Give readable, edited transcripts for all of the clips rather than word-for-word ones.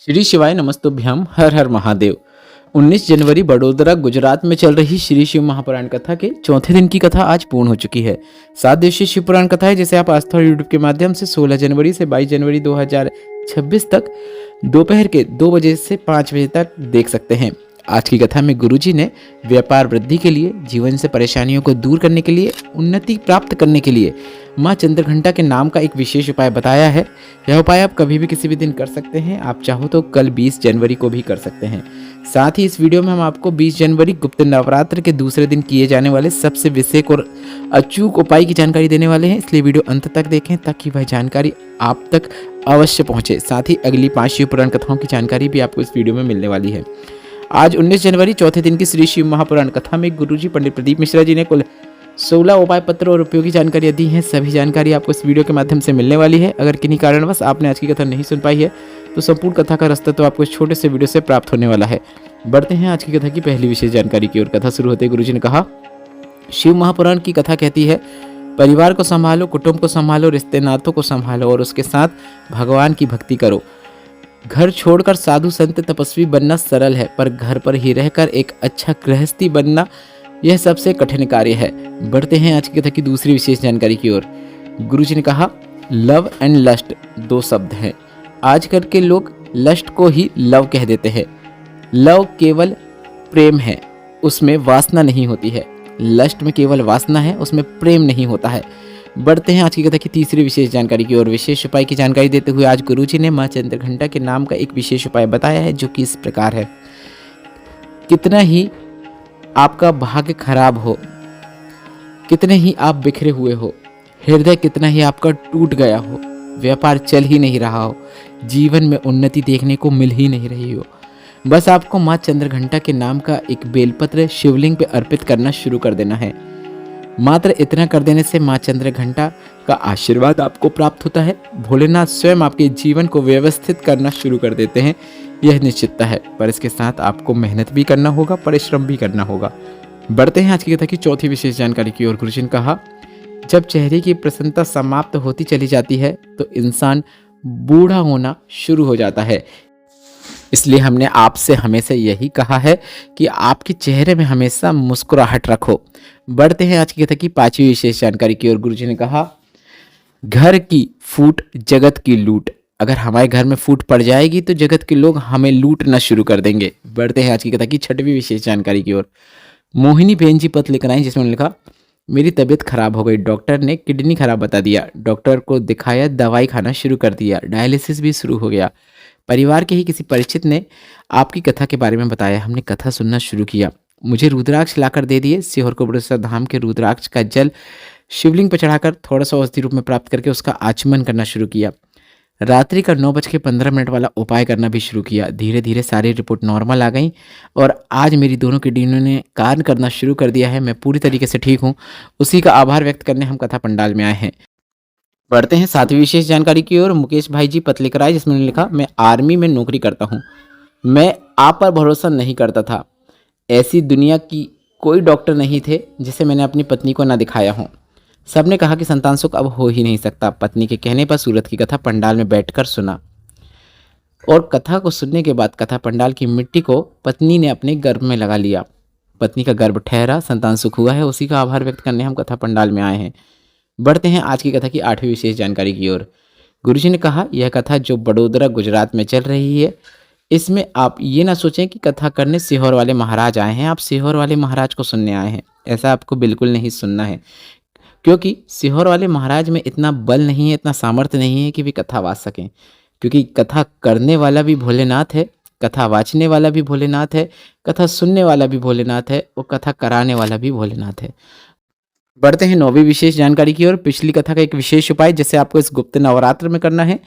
श्री शिवाय नमस्तुभ्यम हर हर महादेव। 19 जनवरी बड़ोदरा गुजरात में चल रही श्री शिव महापुराण कथा के चौथे दिन की कथा आज पूर्ण हो चुकी है। 7 दिवसीय शिव पुराण कथा है जिसे आप आस्था और यूट्यूब के माध्यम से 16 जनवरी से 22 जनवरी 2026 तक दोपहर के 2 बजे से 5 बजे तक देख सकते हैं। आज की कथा में गुरुजी ने व्यापार वृद्धि के लिए, जीवन से परेशानियों को दूर करने के लिए, उन्नति प्राप्त करने के लिए माँ चंद्रघंटा के नाम का एक विशेष उपाय बताया है। यह उपाय आप कभी भी किसी भी दिन कर सकते हैं। आप चाहो तो कल 20 जनवरी को भी कर सकते हैं। साथ ही इस वीडियो में हम आपको 20 जनवरी गुप्त नवरात्र के दूसरे दिन किए जाने वाले सबसे विशेष और अचूक उपाय की जानकारी देने वाले हैं, इसलिए वीडियो अंत तक देखें ताकि वह जानकारी आप तक अवश्य पहुंचे। साथ ही अगली 5 शिव पुराण कथाओं की जानकारी भी आपको इस वीडियो में मिलने वाली है। आज 19 जनवरी चौथे दिन की श्री शिव महापुराण कथा में गुरुजी पंडित प्रदीप मिश्रा जी ने कुल 16 उपाय पत्र और उपयोगी जानकारियाँ दी हैं। सभी जानकारी आपको इस वीडियो के माध्यम से मिलने वाली है। अगर किन्हीं कारणवश आपने आज की कथा नहीं सुन पाई है तो संपूर्ण कथा का रास्ता तो आपको इस छोटे से वीडियो से प्राप्त होने वाला है। बढ़ते हैं आज की कथा की पहली विशेष जानकारी की ओर। कथा शुरू होते गुरुजी ने कहा, शिव महापुराण की कथा कहती है, परिवार को संभालो, कुटुंब को संभालो, रिश्ते नातों को संभालो और उसके साथ भगवान की भक्ति करो। घर छोड़कर साधु संत तपस्वी बनना सरल है, पर घर पर ही रहकर एक अच्छा गृहस्थी बनना यह सबसे कठिन कार्य है। बढ़ते हैं आज की कथा की दूसरी विशेष जानकारी की ओर। गुरुजी ने कहा, लव एंड लस्ट 2 शब्द हैं। आजकल के लोग लस्ट को ही लव कह देते हैं। लव केवल प्रेम है, उसमें वासना नहीं होती है। लस्ट में केवल वासना है, उसमें प्रेम नहीं होता है। बढ़ते हैं आज की कथा की तीसरी विशेष जानकारी की ओर। विशेष उपाय की जानकारी देते हुए आज गुरुजी ने माँ चंद्रघंटा के नाम का एक विशेष उपाय बताया है, जो कि इस प्रकार है। कितना ही आपका भाग्य खराब हो, कितने ही आप बिखरे हुए हो, हृदय कितना ही आपका टूट गया हो, व्यापार चल ही नहीं रहा हो, जीवन में उन्नति देखने को मिल ही नहीं रही हो, बस आपको माँ चंद्रघंटा के नाम का एक बेलपत्र शिवलिंग पे अर्पित करना शुरू कर देना है। मात्र इतना कर देने से माँ चंद्रघंटा का आशीर्वाद आपको प्राप्त होता है। भोलेनाथ स्वयं आपके जीवन को व्यवस्थित करना शुरू कर देते हैं, यह निश्चितता है। पर इसके साथ आपको मेहनत भी करना होगा, परिश्रम भी करना होगा। बढ़ते हैं आज की कथा की चौथी विशेष जानकारी की ओर। गुरुजी ने कहा, जब चेहरे की प्रसन्नता समाप्त होती चली जाती है तो इंसान बूढ़ा होना शुरू हो जाता है। इसलिए हमने आपसे हमेशा यही कहा है कि आपके चेहरे में हमेशा मुस्कुराहट रखो। बढ़ते हैं आज की कथा की 5वीं विशेष जानकारी की ओर। गुरुजी ने कहा, घर की फूट जगत की लूट। अगर हमारे घर में फूट पड़ जाएगी तो जगत के लोग हमें लूटना शुरू कर देंगे। बढ़ते हैं आज की कथा की 6वीं विशेष जानकारी की ओर। मोहिनी बेन जी पत्र लेकर आई, जिसमें लिखा, मेरी तबीयत खराब हो गई, डॉक्टर ने किडनी खराब बता दिया, डॉक्टर को दिखाया, दवाई खाना शुरू कर दिया, डायलिसिस भी शुरू हो गया। परिवार के ही किसी परिचित ने आपकी कथा के बारे में बताया, हमने कथा सुनना शुरू किया, मुझे रुद्राक्ष लाकर दे दिए। सीहोर कोबरेश्वर धाम के रुद्राक्ष का जल शिवलिंग पर चढ़ाकर थोड़ा सा औषधि रूप में प्राप्त करके उसका आचमन करना शुरू किया। रात्रि का 9:15 वाला उपाय करना भी शुरू किया। धीरे धीरे सारी रिपोर्ट नॉर्मल आ गई और आज मेरी दोनों किडनियों ने कार्य करना शुरू कर दिया है। मैं पूरी तरीके से ठीक हूँ। उसी का आभार व्यक्त करने हम कथा पंडाल में आए हैं। बढ़ते हैं 7वीं विशेष जानकारी की ओर। मुकेश भाई जी पत्र लेकर आए, जिसमें लिखा, मैं आर्मी में नौकरी करता हूँ। मैं आप पर भरोसा नहीं करता था। ऐसी दुनिया की कोई डॉक्टर नहीं थे जिसे मैंने अपनी पत्नी को ना दिखाया हो। सबने कहा कि संतान सुख अब हो ही नहीं सकता। पत्नी के कहने पर सूरत की कथा पंडाल में बैठकर सुना और कथा को सुनने के बाद कथा पंडाल की मिट्टी को पत्नी ने अपने गर्भ में लगा लिया। पत्नी का गर्भ ठहरा, संतान सुख हुआ है, उसी का आभार व्यक्त करने हम कथा पंडाल में आए हैं। बढ़ते हैं आज की कथा की 8वीं विशेष जानकारी की ओर। गुरुजी ने कहा, यह कथा जो बड़ोदरा गुजरात में चल रही है, इसमें आप ये ना सोचें कि कथा करने सीहोर वाले महाराज आए हैं। आप सीहोर वाले महाराज को सुनने आए हैं, ऐसा आपको बिल्कुल नहीं सुनना है, क्योंकि सीहोर वाले महाराज में इतना बल नहीं है, इतना सामर्थ्य नहीं है कि वे कथा वाच सकें। क्योंकि कथा करने वाला भी भोलेनाथ है, कथा वाचने वाला भी भोलेनाथ है, कथा सुनने वाला भी भोलेनाथ है और कथा कराने वाला भी भोलेनाथ है। बढ़ते हैं 9वीं विशेष जानकारी की ओर। पिछली कथा का एक विशेष उपाय जैसे आपको इस गुप्त नवरात्र में करना है,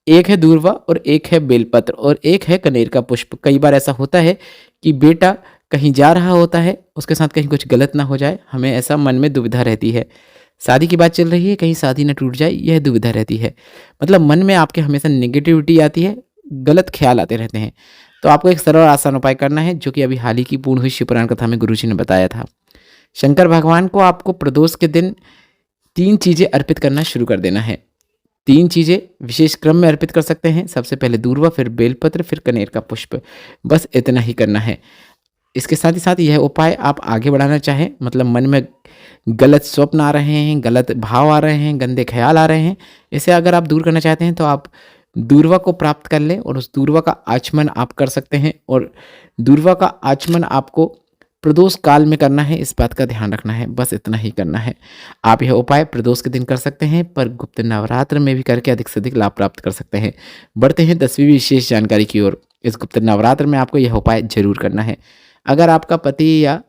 एक है दूर्वा और एक है बेलपत्र और एक है कनेर का पुष्प। कई बार ऐसा होता है कि बेटा कहीं जा रहा होता है, उसके साथ कहीं कुछ गलत ना हो जाए, हमें ऐसा मन में दुविधा रहती है। शादी की बात चल रही है, कहीं शादी ना टूट जाए, यह दुविधा रहती है। मतलब मन में आपके हमेशा नेगेटिविटी आती है, गलत ख्याल आते रहते हैं। तो आपको एक सरल और आसान उपाय करना है, जो कि अभी हाल ही की पूर्ण हुई शिव पुराण कथा में गुरुजी ने बताया था। शंकर भगवान को आपको प्रदोष के दिन 3 चीज़ें अर्पित करना शुरू कर देना है। 3 चीज़ें विशेष क्रम में अर्पित कर सकते हैं। सबसे पहले दूर्वा, फिर बेलपत्र, फिर कनेर का पुष्प। बस इतना ही करना है। इसके साथ ही साथ यह उपाय आप आगे बढ़ाना चाहें, मतलब मन में गलत स्वप्न आ रहे हैं, गलत भाव आ रहे हैं, गंदे ख्याल आ रहे हैं, इसे अगर आप दूर करना चाहते हैं तो आप दूर्वा को प्राप्त कर लें और उस दूर्वा का आचमन आप कर सकते हैं। और दूर्वा का आचमन आपको प्रदोष काल में करना है, इस बात का ध्यान रखना है। बस इतना ही करना है। आप यह उपाय प्रदोष के दिन कर सकते हैं, पर गुप्त नवरात्र में भी करके अधिक से अधिक लाभ प्राप्त कर सकते हैं। बढ़ते हैं 10वीं विशेष जानकारी की ओर। इस गुप्त नवरात्र में आपको यह उपाय जरूर करना है। अगर आपका पति या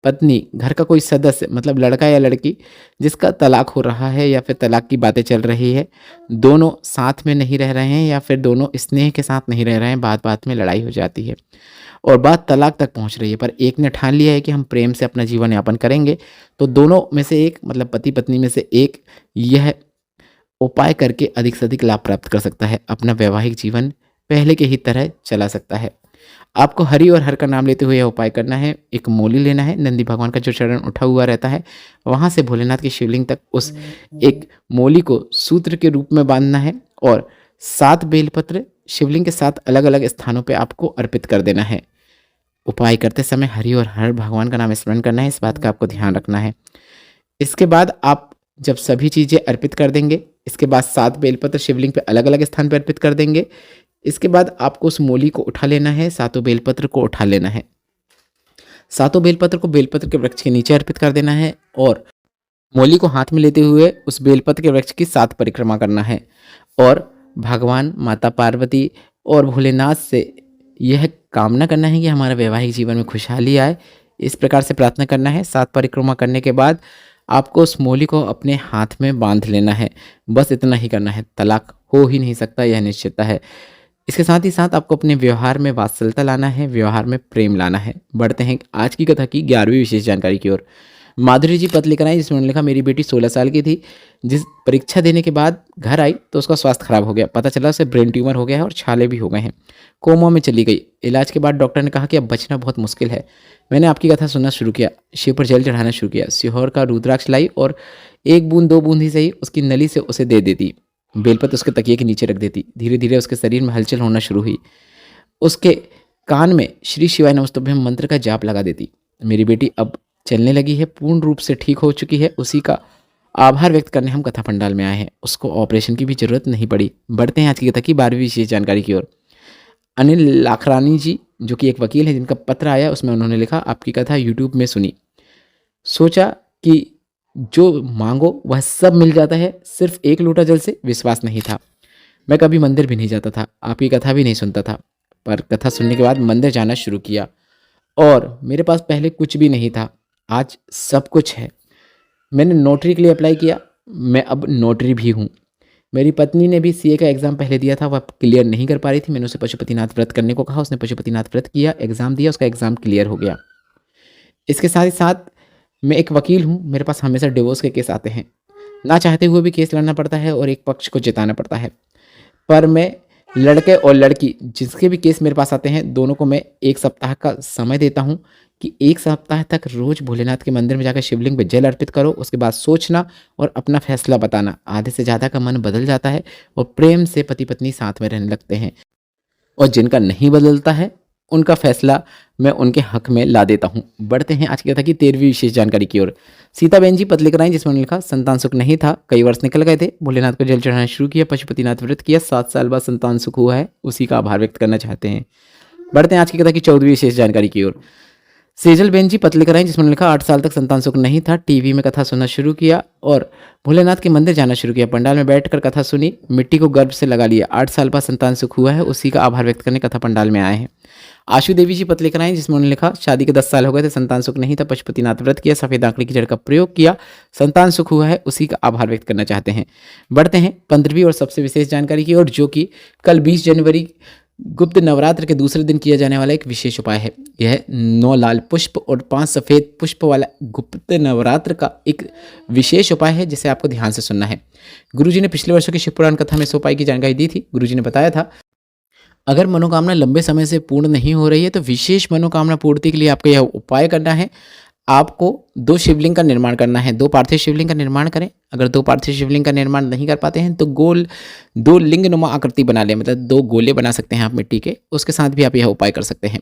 पत्नी, घर का कोई सदस्य, मतलब लड़का या लड़की जिसका तलाक हो रहा है या फिर तलाक की बातें चल रही है, दोनों साथ में नहीं रह रहे हैं या फिर दोनों स्नेह के साथ नहीं रह रहे हैं, बात बात में लड़ाई हो जाती है और बात तलाक तक पहुंच रही है, पर एक ने ठान लिया है कि हम प्रेम से अपना जीवन यापन करेंगे, तो दोनों में से एक, मतलब पति पत्नी में से एक, यह उपाय करके अधिक से अधिक लाभ प्राप्त कर सकता है। अपना वैवाहिक जीवन पहले के ही तरह चला सकता है। आपको हरि और हर का नाम लेते हुए यह उपाय करना है। एक मोली लेना है, नंदी भगवान का जो चरण उठा हुआ रहता है वहाँ से भोलेनाथ की शिवलिंग तक उस एक मोली को सूत्र के रूप में बांधना है और 7 बेलपत्र शिवलिंग के 7 अलग अलग स्थानों पे आपको अर्पित कर देना है। उपाय करते समय हरि और हर भगवान का नाम स्मरण करना है, इस बात का आपको ध्यान रखना है। इसके बाद आप जब सभी चीज़ें अर्पित कर देंगे, इसके बाद 7 बेलपत्र शिवलिंग पे अलग अलग स्थान पर अर्पित कर देंगे। इसके बाद आपको उस मोली को उठा लेना है, 7 बेलपत्र को उठा लेना है। 7 बेलपत्र को बेलपत्र के वृक्ष के नीचे अर्पित कर देना है और मोली को हाथ में लेते हुए उस बेलपत्र के वृक्ष की 7 परिक्रमा करना है और भगवान, माता पार्वती और भोलेनाथ से यह कामना करना है कि हमारा वैवाहिक जीवन में खुशहाली आए। इस प्रकार से प्रार्थना करना है। 7 परिक्रमा करने के बाद आपको उस मोली को अपने हाथ में बांध लेना है। बस इतना ही करना है। तलाक हो ही नहीं सकता, यह निश्चितता है। इसके साथ ही साथ आपको अपने व्यवहार में वात्सल्यता लाना है, व्यवहार में प्रेम लाना है। बढ़ते हैं आज की कथा की 11वीं विशेष जानकारी की ओर। माधुरी जी पत्र लेकर आई, जिसमें उन्होंने लिखा, मेरी बेटी 16 साल की थी। जिस परीक्षा देने के बाद घर आई तो उसका स्वास्थ्य खराब हो गया। पता चला उसे ब्रेन ट्यूमर हो गया है और छाले भी हो गए हैं। कोमा में चली गई। इलाज के बाद डॉक्टर ने कहा कि अब बचना बहुत मुश्किल है। मैंने आपकी कथा सुनना शुरू किया, शिव पर जल चढ़ाना शुरू किया। सिहोर का रुद्राक्ष लाई और 1 बूंद 2 बूंद ही सही उसकी नली से उसे दे देती। बेलपत्र उसके तकिए के नीचे रख देती। धीरे धीरे उसके शरीर में हलचल होना शुरू हुई। उसके कान में श्री शिवाय नमस्तुभ्यम मंत्र का जाप लगा देती। मेरी बेटी अब चलने लगी है, पूर्ण रूप से ठीक हो चुकी है। उसी का आभार व्यक्त करने हम कथा पंडाल में आए हैं। उसको ऑपरेशन की भी जरूरत नहीं पड़ी। बढ़ते हैं आज की कथा की 12वीं विशेष जानकारी की ओर। अनिल लाखरानी जी, जो कि एक वकील है, जिनका पत्र आया, उसमें उन्होंने लिखा, आपकी कथा यूट्यूब में सुनी, सोचा कि जो मांगो वह सब मिल जाता है, सिर्फ 1 लोटा जल से विश्वास नहीं था। मैं कभी मंदिर भी नहीं जाता था, आपकी कथा भी नहीं सुनता था, पर कथा सुनने के बाद मंदिर जाना शुरू किया और मेरे पास पहले कुछ भी नहीं था, आज सब कुछ है। मैंने नोटरी के लिए अप्लाई किया, मैं अब नोटरी भी हूँ। मेरी पत्नी ने भी सीए का एग्ज़ाम पहले दिया था, वह क्लियर नहीं कर पा रही थी। मैंने उसे पशुपतिनाथ व्रत करने को कहा, उसने पशुपतिनाथ व्रत किया, एग्ज़ाम दिया, उसका एग्ज़ाम क्लियर हो गया। इसके साथ ही साथ मैं एक वकील हूँ, मेरे पास हमेशा डिवोर्स के केस आते हैं। ना चाहते हुए भी केस लड़ना पड़ता है और एक पक्ष को जिताना पड़ता है। पर मैं लड़के और लड़की जिसके भी केस मेरे पास आते हैं, दोनों को मैं 1 सप्ताह का समय देता हूँ कि 1 सप्ताह तक रोज़ भोलेनाथ के मंदिर में जाकर शिवलिंग पे जल अर्पित करो। उसके बाद सोचना और अपना फैसला बताना। आधे से ज़्यादा का मन बदल जाता है और प्रेम से पति पत्नी साथ में रहने लगते हैं। और जिनका नहीं बदलता है उनका फैसला मैं उनके हक में ला देता हूँ। बढ़ते हैं आज की कथा की 13वीं विशेष जानकारी की ओर। सीताबेन जी पत्र लेकर आई, जिसमें उन्होंने लिखा, संतान सुख नहीं था, कई वर्ष निकल गए थे, भोलेनाथ को जल चढ़ाना शुरू किया, पशुपतिनाथ व्रत किया, 7 साल बाद संतान सुख हुआ है, उसी का आभार व्यक्त करना चाहते हैं। बढ़ते हैं आज की कथा की 14वीं विशेष जानकारी की ओर। सेजल बेन जी पत्र लेकर आई, जिसमें लिखा, 8 साल तक संतान सुख नहीं था, टीवी में कथा सुनना शुरू किया और भोलेनाथ के मंदिर जाना शुरू किया, पंडाल में बैठकर कथा सुनी, मिट्टी को गर्भ से लगा लिया, 8 साल बाद संतान सुख हुआ है, उसी का आभार व्यक्त करने कथा पंडाल में आए हैं। आशु देवी जी पत्र लेकर आई, जिसमें उन्होंने लिखा, शादी के 10 साल हो गए थे, संतान सुख नहीं था, पशुपतिनाथ व्रत किया, सफेद आंकड़ी की जड़ का प्रयोग किया, संतान सुख हुआ है, उसी का आभार व्यक्त करना चाहते हैं। बढ़ते हैं 15वीं और सबसे विशेष जानकारी की ओर, जो कि कल 20 जनवरी गुप्त नवरात्र के दूसरे दिन किया जाने वाला एक विशेष उपाय है। यह 9 लाल पुष्प और 5 सफ़ेद पुष्प वाला गुप्त नवरात्र का एक विशेष उपाय है, जिसे आपको ध्यान से सुनना है। गुरुजी ने पिछले वर्षों की शिव पुराण कथा में इस उपाय की जानकारी दी थी। गुरुजी ने बताया था, अगर मनोकामना लंबे समय से पूर्ण नहीं हो रही है तो विशेष मनोकामना पूर्ति के लिए आपको यह उपाय करना है। आपको 2 शिवलिंग का निर्माण करना है। 2 पार्थिव शिवलिंग का निर्माण करें। अगर 2 पार्थिव शिवलिंग का निर्माण नहीं कर पाते हैं तो गोल 2 लिंगनुमा आकृति बना लें, मतलब 2 गोले बना सकते हैं आप मिट्टी के, उसके साथ भी आप यह उपाय कर सकते हैं।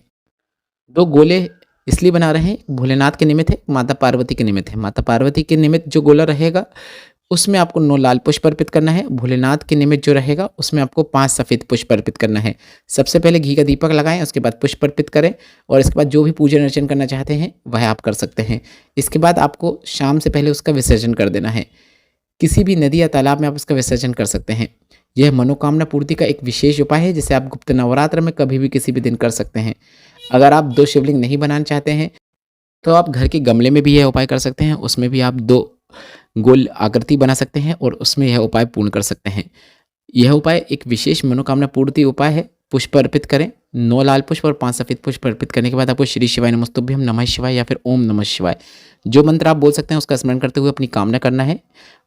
2 गोले इसलिए बना रहे हैं, भोलेनाथ के निमित्त है, माता पार्वती के निमित्त है। माता पार्वती के निमित्त जो गोला रहेगा उसमें आपको 9 लाल पुष्प अर्पित करना है। भोलेनाथ के निमित्त जो रहेगा उसमें आपको 5 सफ़ेद पुष्प अर्पित करना है। सबसे पहले घी का दीपक लगाएं, उसके बाद पुष्प अर्पित करें और इसके बाद जो भी पूजन अर्चन करना चाहते हैं वह आप कर सकते हैं। इसके बाद आपको शाम से पहले उसका विसर्जन कर देना है। किसी भी नदी या तालाब में आप उसका विसर्जन कर सकते हैं। यह मनोकामना पूर्ति का एक विशेष उपाय है जिसे आप गुप्त नवरात्र में कभी भी किसी भी दिन कर सकते हैं। अगर आप 2 शिवलिंग नहीं बनाना चाहते हैं तो आप घर के गमले में भी यह उपाय कर सकते हैं। उसमें भी आप 2 गोल आकृति बना सकते हैं और उसमें यह उपाय पूर्ण कर सकते हैं। यह उपाय एक विशेष मनोकामना पूर्ति उपाय है। पुष्प अर्पित करें, 9 लाल पुष्प और 5 सफ़ेद पुष्प अर्पित करने के बाद आपको श्री शिवाय नमस्तुभ्यम, नमः शिवाय या फिर ओम नमः शिवाय जो मंत्र आप बोल सकते हैं उसका स्मरण करते हुए अपनी कामना करना है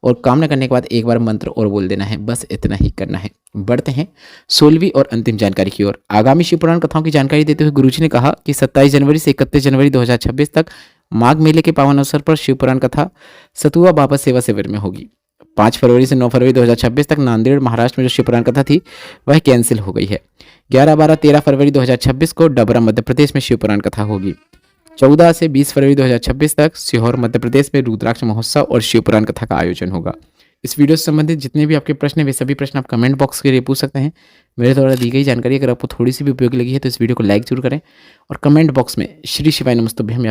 और कामना करने के बाद एक बार मंत्र और बोल देना है। बस इतना ही करना है। बढ़ते हैं 16वीं और अंतिम जानकारी की ओर। आगामी शिव पुराण कथाओं की जानकारी देते हुए गुरुजी ने कहा कि 27 जनवरी से 31 जनवरी 2026 तक माघ मेले के पावन अवसर पर शिव पुराण कथा सतुआ बाबा सेवा शिविर में होगी। 5 फरवरी से 9 फरवरी 2026 तक नांदेड़ महाराष्ट्र में जो शिव पुराण कथा थी वह कैंसिल हो गई है। 11, 12, 13 फरवरी 2026 को डबरा मध्य प्रदेश में शिव पुराण कथा होगी। 14 से 20 फरवरी 2026 तक सीहोर मध्य प्रदेश में रुद्राक्ष महोत्सव और शिव पुराण कथा का आयोजन होगा। इस वीडियो से संबंधित जितने भी आपके प्रश्न हैं वे सभी प्रश्न आप कमेंट बॉक्स के लिए पूछ सकते हैं। मेरे द्वारा दी गई जानकारी अगर आपको थोड़ी सी भी उपयोगी लगी है तो इस वीडियो को लाइक जरूर करें और कमेंट बॉक्स में श्री शिवाय नमस्तुभ्यम